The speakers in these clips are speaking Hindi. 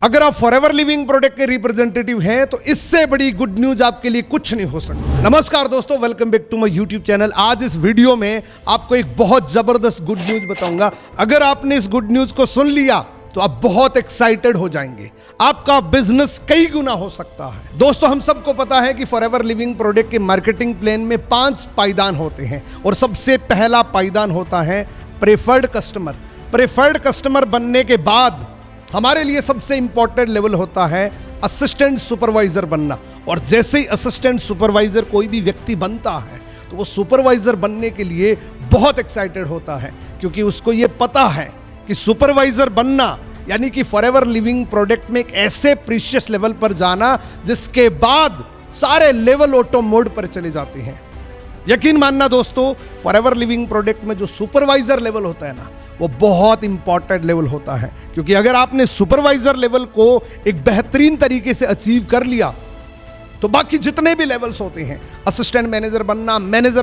अगर आप फॉरएवर लिविंग प्रोडक्ट के रिप्रेजेंटेटिव हैं तो इससे बड़ी गुड न्यूज आपके लिए कुछ नहीं हो सकता। नमस्कार दोस्तों, welcome back to my YouTube channel. आज इस वीडियो में आपको एक बहुत जबरदस्त गुड न्यूज बताऊंगा। अगर आपने इस गुड न्यूज को सुन लिया तो आप बहुत एक्साइटेड हो जाएंगे। आपका बिजनेस कई गुना हो सकता है। दोस्तों, हम सबको पता है कि फॉरएवर लिविंग प्रोडक्ट के मार्केटिंग प्लान में 5 पायदान होते हैं और सबसे पहला पायदान होता है प्रेफर्ड कस्टमर। प्रेफर्ड कस्टमर बनने के बाद हमारे लिए सबसे इंपॉर्टेंट लेवल होता है असिस्टेंट सुपरवाइजर बनना। और जैसे ही असिस्टेंट सुपरवाइजर कोई भी व्यक्ति बनता है तो वो सुपरवाइजर बनने के लिए बहुत एक्साइटेड होता है, क्योंकि उसको ये पता है कि सुपरवाइजर बनना यानी कि फॉरएवर लिविंग प्रोडक्ट में एक ऐसे प्रीशियस लेवल पर जाना जिसके बाद सारे लेवल ऑटो मोड पर चले जाते हैं। यकीन मानना दोस्तों, फॉरएवर लिविंग प्रोडक्ट में जो सुपरवाइजर लेवल होता है ना, वो बहुत इंपॉर्टेंट लेवल होता है। क्योंकि अगर आपने सुपरवाइजर लेवल को एक बेहतरीन तरीके से अचीव कर लिया तो बाकी जितने भी लेवल्स होते हैं, असिस्टेंट मैनेजर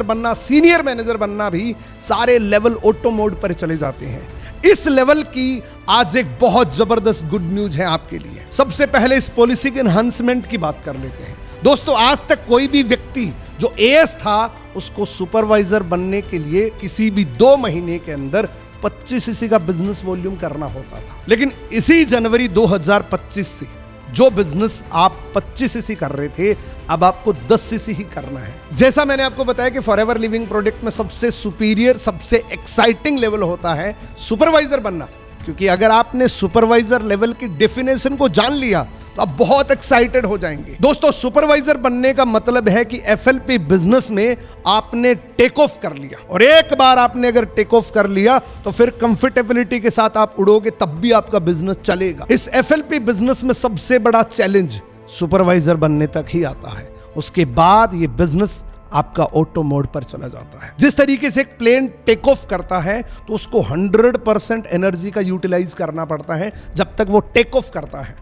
बनना, सीनियर मैनेजर बनना, भी सारे लेवल ऑटो मोड पर चले जाते हैं। इस लेवल की आज एक बहुत जबरदस्त गुड न्यूज है आपके लिए। सबसे पहले इस पॉलिसी के एनहांसमेंट की बात कर लेते हैं। दोस्तों, आज तक कोई भी व्यक्ति जो एएस था उसको सुपरवाइजर बनने के लिए किसी भी 2 महीने के अंदर 25 सीसी का बिजनेस वॉल्यूम करना होता था। लेकिन इसी जनवरी 2025 से जो बिजनेस आप 25 सीसी कर रहे थे, अब आपको 10 सीसी ही करना है। जैसा मैंने आपको बताया कि फॉरएवर लिविंग प्रोडक्ट में सबसे सुपीरियर, सबसे एक्साइटिंग लेवल होता है सुपरवाइजर बनना। क्योंकि अगर आपने सुपरवाइजर लेवल की डेफिनेशन को जान लिया तो आप बहुत एक्साइटेड हो जाएंगे। दोस्तों, सुपरवाइजर बनने का मतलब है कि एफएलपी बिजनेस में आपने टेक ऑफ कर लिया, और एक बार आपने अगर टेक ऑफ कर लिया तो फिर कंफर्टेबिलिटी के साथ आप उड़ोगे, तब भी आपका बिजनेस चलेगा। इस एफएलपी बिजनेस में सबसे बड़ा चैलेंज सुपरवाइजर बनने तक ही आता है। उसके बाद ये बिजनेस आपका ऑटो मोड पर चला जाता है। जिस तरीके से एक प्लेन टेक ऑफ करता है तो उसको 100% एनर्जी का यूटिलाइज करना पड़ता है जब तक वो टेक ऑफ करता है,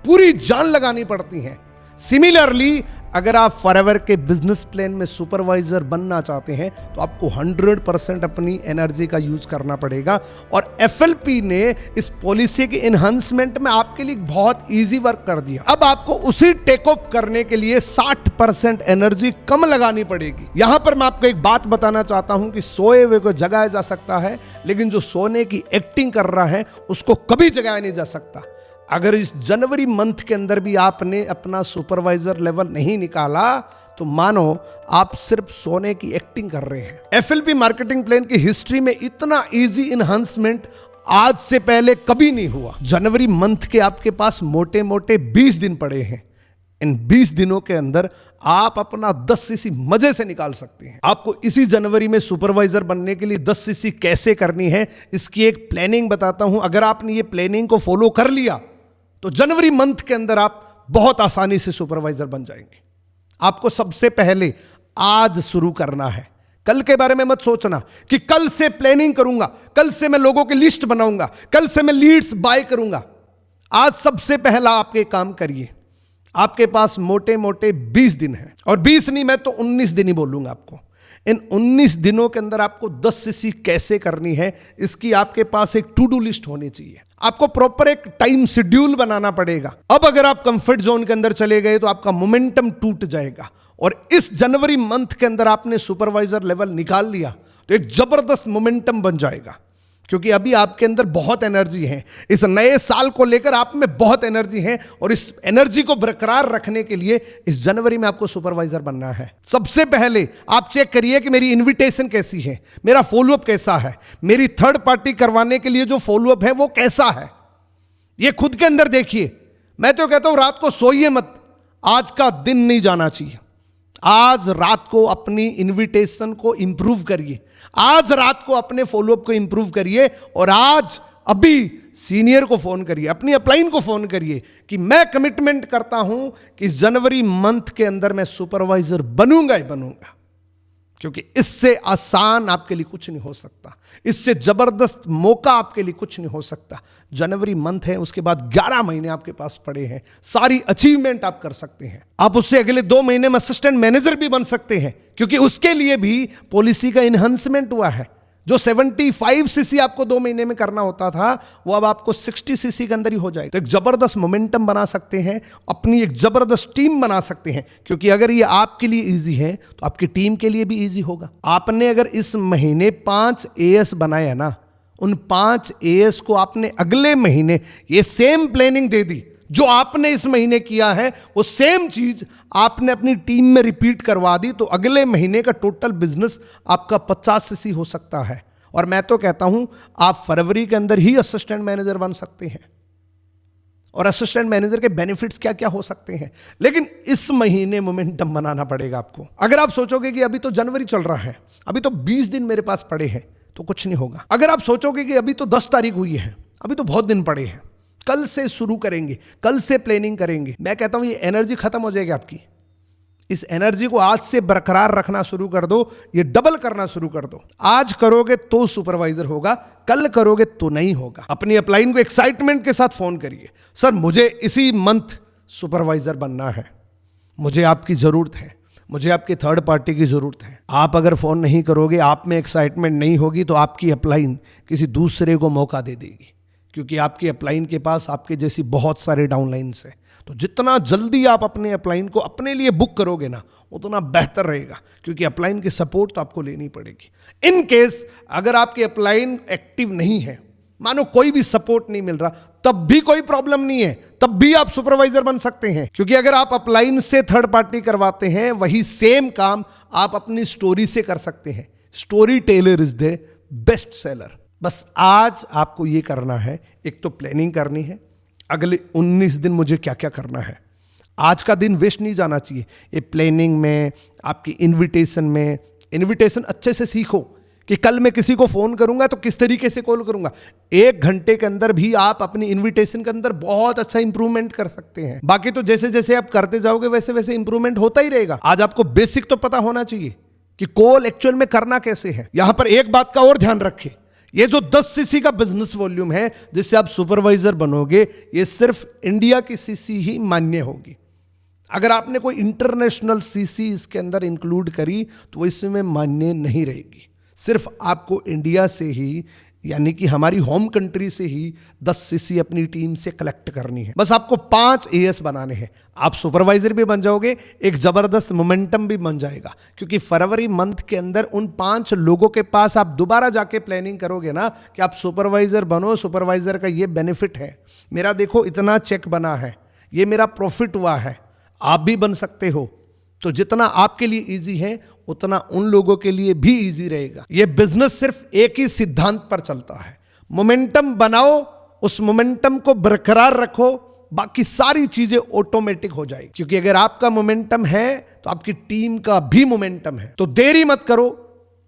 पूरी जान लगानी पड़ती है। सिमिलरली अगर आप फॉरएवर के बिजनेस प्लान में सुपरवाइजर बनना चाहते हैं तो आपको 100% अपनी एनर्जी का यूज करना पड़ेगा। और एफएलपी ने इस पॉलिसी के एनहांसमेंट में आपके लिए बहुत इजी वर्क कर दिया। अब आपको उसी टेक ऑफ करने के लिए 60% एनर्जी कम लगानी पड़ेगी। यहां पर मैं आपको एक बात बताना चाहता हूं कि सोए हुए को जगाया जा सकता है, लेकिन जो सोने की एक्टिंग कर रहा है उसको कभी जगाया नहीं जा सकता। अगर इस जनवरी मंथ के अंदर भी आपने अपना सुपरवाइजर लेवल नहीं निकाला तो मानो आप सिर्फ सोने की एक्टिंग कर रहे हैं। एफएलपी मार्केटिंग प्लान की हिस्ट्री में इतना इजी एनहांसमेंट आज से पहले कभी नहीं हुआ। जनवरी मंथ के आपके पास मोटे मोटे 20 दिन पड़े हैं। इन 20 दिनों के अंदर आप अपना 10 सीसी मजे से निकाल सकते हैं। आपको इसी जनवरी में सुपरवाइजर बनने के लिए 10 सीसी कैसे करनी है, इसकी एक प्लानिंग बताता हूं। अगर आपने ये प्लानिंग को फॉलो कर लिया तो जनवरी मंथ के अंदर आप बहुत आसानी से सुपरवाइजर बन जाएंगे। आपको सबसे पहले आज शुरू करना है। कल के बारे में मत सोचना कि कल से प्लानिंग करूंगा, कल से मैं लोगों की लिस्ट बनाऊंगा, कल से मैं लीड्स बाय करूंगा। आज सबसे पहला आप ये काम करिए। आपके पास मोटे मोटे 20 दिन है, और 20 नहीं, मैं तो 19 दिन ही बोलूंगा आपको। इन 19 दिनों के अंदर आपको 10 सीसी कैसे करनी है, इसकी आपके पास एक टू डू लिस्ट होनी चाहिए। आपको प्रॉपर एक टाइम शेड्यूल बनाना पड़ेगा। अब अगर आप कंफर्ट जोन के अंदर चले गए तो आपका मोमेंटम टूट जाएगा। और इस जनवरी मंथ के अंदर आपने सुपरवाइजर लेवल निकाल लिया तो एक जबरदस्त मोमेंटम बन जाएगा, क्योंकि अभी आपके अंदर बहुत एनर्जी है। इस नए साल को लेकर आप में बहुत एनर्जी है, और इस एनर्जी को बरकरार रखने के लिए इस जनवरी में आपको सुपरवाइजर बनना है। सबसे पहले आप चेक करिए कि मेरी इनविटेशन कैसी है, मेरा फॉलोअप कैसा है, मेरी थर्ड पार्टी करवाने के लिए जो फॉलोअप है वो कैसा है। ये खुद के अंदर देखिए। मैं तो कहता हूं रात को सोइए मत, आज का दिन नहीं जाना चाहिए। आज रात को अपनी इनविटेशन को इंप्रूव करिए, आज रात को अपने फॉलोअप को इंप्रूव करिए, और आज अभी सीनियर को फोन करिए, अपनी अपलाइन को फोन करिए कि मैं कमिटमेंट करता हूं कि इस जनवरी मंथ के अंदर मैं सुपरवाइजर बनूंगा ही बनूंगा। क्योंकि इससे आसान आपके लिए कुछ नहीं हो सकता, इससे जबरदस्त मौका आपके लिए कुछ नहीं हो सकता। जनवरी मंथ है, उसके बाद 11 महीने आपके पास पड़े हैं, सारी अचीवमेंट आप कर सकते हैं। आप उससे अगले 2 महीने में असिस्टेंट मैनेजर भी बन सकते हैं, क्योंकि उसके लिए भी पॉलिसी का एनहांसमेंट हुआ है। जो 75 सीसी आपको 2 महीने में करना होता था, वो अब आपको 60 सीसी के अंदर ही हो जाएगा। तो एक जबरदस्त मोमेंटम बना सकते हैं, अपनी एक जबरदस्त टीम बना सकते हैं, क्योंकि अगर ये आपके लिए इजी है तो आपकी टीम के लिए भी इजी होगा। आपने अगर इस महीने 5 एएस बनाया ना, उन 5 एएस को आपने अगले महीने ये सेम प्लानिंग दे दी जो आपने इस महीने किया है, वो सेम चीज आपने अपनी टीम में रिपीट करवा दी, तो अगले महीने का टोटल बिजनेस आपका 50 सीसी हो सकता है। और मैं तो कहता हूं आप फरवरी के अंदर ही असिस्टेंट मैनेजर बन सकते हैं। और असिस्टेंट मैनेजर के बेनिफिट्स क्या क्या हो सकते हैं, लेकिन इस महीने मोमेंटम बनाना पड़ेगा आपको। अगर आप सोचोगे कि अभी तो जनवरी चल रहा है, अभी तो 20 दिन मेरे पास पड़े हैं, तो कुछ नहीं होगा। अगर आप सोचोगे कि अभी तो 10 तारीख हुई है, अभी तो बहुत दिन पड़े हैं, कल से शुरू करेंगे, कल से प्लानिंग करेंगे, मैं कहता हूं ये एनर्जी खत्म हो जाएगी आपकी। इस एनर्जी को आज से बरकरार रखना शुरू कर दो, ये डबल करना शुरू कर दो। आज करोगे तो सुपरवाइजर होगा, कल करोगे तो नहीं होगा। अपनी अपलाइन को एक्साइटमेंट के साथ फोन करिए, सर मुझे इसी मंथ सुपरवाइजर बनना है, मुझे आपकी जरूरत है, मुझे आपकी थर्ड पार्टी की जरूरत है। आप अगर फोन नहीं करोगे, आप में एक्साइटमेंट नहीं होगी, तो आपकी अपलाइन किसी दूसरे को मौका दे देगी, क्योंकि आपकी अपलाइन के पास आपके जैसी बहुत सारे डाउनलाइंस हैं। तो जितना जल्दी आप अपने अपलाइन को अपने लिए बुक करोगे ना, उतना बेहतर रहेगा, क्योंकि अपलाइन की सपोर्ट तो आपको लेनी पड़ेगी। इन केस अगर आपकी अपलाइन एक्टिव नहीं है, मानो कोई भी सपोर्ट नहीं मिल रहा, तब भी कोई प्रॉब्लम नहीं है, तब भी आप सुपरवाइजर बन सकते हैं। क्योंकि अगर आप अपलाइन से थर्ड पार्टी करवाते हैं, वही सेम काम आप अपनी स्टोरी से कर सकते हैं। Story teller is the best seller. बस आज आपको ये करना है, एक तो प्लानिंग करनी है, अगले 19 दिन मुझे क्या क्या करना है। आज का दिन वेस्ट नहीं जाना चाहिए ये प्लानिंग में, आपकी इनविटेशन में। इनविटेशन अच्छे से सीखो कि कल मैं किसी को फोन करूंगा तो किस तरीके से कॉल करूंगा। 1 घंटे के अंदर भी आप अपनी इनविटेशन के अंदर बहुत अच्छा इंप्रूवमेंट कर सकते हैं। बाकी तो जैसे जैसे आप करते जाओगे वैसे वैसे इंप्रूवमेंट होता ही रहेगा। आज आपको बेसिक तो पता होना चाहिए कि कॉल एक्चुअल में करना कैसे है। यहां पर एक बात का और ध्यान रखें, ये जो 10 सीसी का बिजनेस वॉल्यूम है जिससे आप सुपरवाइजर बनोगे, ये सिर्फ इंडिया की सीसी ही मान्य होगी। अगर आपने कोई इंटरनेशनल सीसी इसके अंदर इंक्लूड करी तो वो इसमें मान्य नहीं रहेगी। सिर्फ आपको इंडिया से ही, यानी कि हमारी होम कंट्री से ही 10 सीसी अपनी टीम से कलेक्ट करनी है। बस आपको 5 एएस बनाने हैं, आप सुपरवाइजर भी बन जाओगे, एक जबरदस्त मोमेंटम भी बन जाएगा। क्योंकि फरवरी मंथ के अंदर उन 5 लोगों के पास आप दोबारा जाके प्लानिंग करोगे ना कि आप सुपरवाइजर बनो, सुपरवाइजर का ये बेनिफिट है, मेरा देखो इतना चेक बना है, ये मेरा प्रॉफिट हुआ है, आप भी बन सकते हो। तो जितना आपके लिए इजी है उतना उन लोगों के लिए भी इजी रहेगा। यह बिजनेस सिर्फ एक ही सिद्धांत पर चलता है, मोमेंटम बनाओ, उस मोमेंटम को बरकरार रखो, बाकी सारी चीजें ऑटोमेटिक हो जाएगी। क्योंकि अगर आपका मोमेंटम है तो आपकी टीम का भी मोमेंटम है। तो देरी मत करो,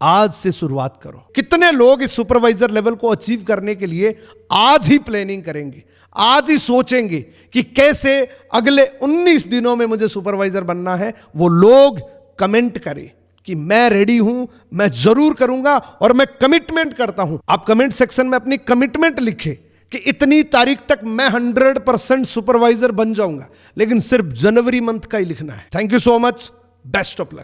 आज से शुरुआत करो। कितने लोग इस सुपरवाइजर लेवल को अचीव करने के लिए आज ही प्लानिंग करेंगे, आज ही सोचेंगे कि कैसे अगले 19 दिनों में मुझे सुपरवाइजर बनना है। वो लोग कमेंट करें कि मैं रेडी हूं, मैं जरूर करूंगा और मैं कमिटमेंट करता हूं। आप कमेंट सेक्शन में अपनी कमिटमेंट लिखें कि इतनी तारीख तक मैं 100% सुपरवाइजर बन जाऊंगा, लेकिन सिर्फ जनवरी मंथ का ही लिखना है। Thank you so much, best of luck.